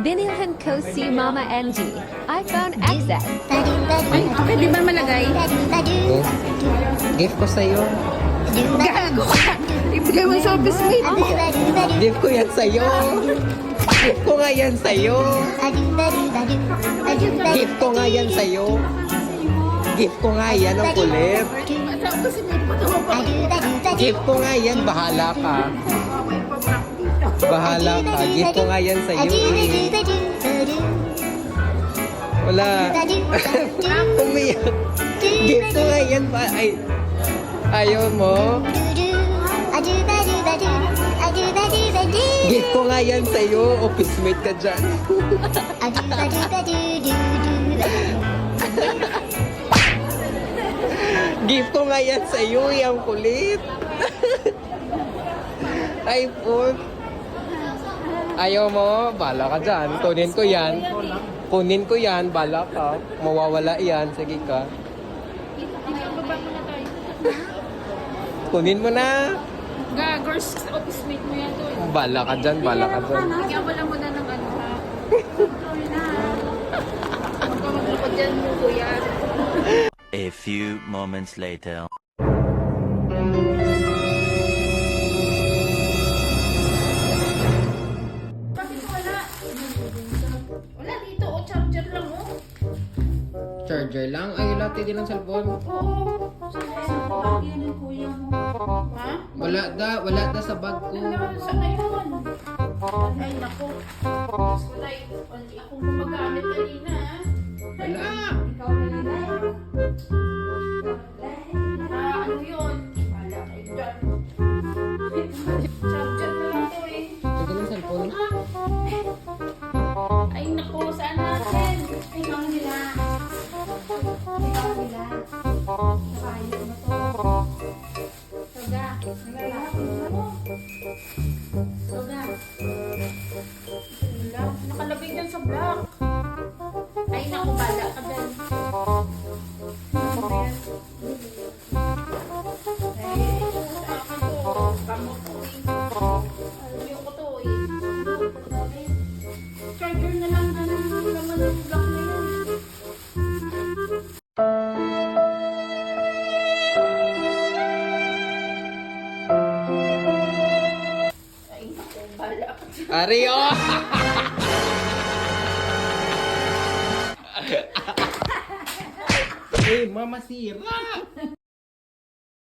Binilhan ko si Mama Angie iPhone XS. Ay, pwede ba malagay? Oh, gift ko sa'yo. Gago ka! Ibigay mo sa office mate mo. Gift ko yan sa'yo. Gift ko nga yan sa'yo. Gift ko nga yan sa'yo. Gift ko nga yan, ang kulit. Gift ko nga yan, bahala ka. Bahala ka. Gift ko nga yan sa'yo eh. Wala. Umiyak. Gift ko nga yan ba? Ay, ayaw mo? Gift ko nga yan sa'yo. Office mate ka dyan. Gift ko nga yan sa'yo. Yung kulit. iPhone. Ayaw mo? Bala ka dyan. Kunin ko yan. Kunin ko yan. Bala ka. Mawawala yan. Sige ka. Kunin mo na. Gagors, office mate mo yan doon. Bala ka dyan. Bala ka dyan. Bigyan mo lang muna ng ano ha. Huwag ka maglukod dyan mo, kuya. A few moments later. Bakit wala? Wala dito, o charger lang oh. Charger lang? Ay, lati din ang cellphone. Oo. Saan ba yan ng kuya mo? Ha? Wala da sa bag ko. Saan na yun? Ay, naku. Wala akong gumagamit kanina ha. Wala. Ikaw kanina. Ano yun? Wala kayo dyan. Charger na lang to eh. Sige ng cellphone. Ay, naku. Saan natin? Ay, ang nila. Ikaw nila. Nakaayos na to. Soga. Nalalapit mo. Soga. Wala. Nakalagay dyan sa block. Ay, naku. Bala ka dyan. Ano yan? Ay, sa akin to. Kamot ko eh. Ayaw ko to eh. Charger na lang na naman yung block na yun. Ay, naku. Bala ka dyan. Ario! Uy, mama sira!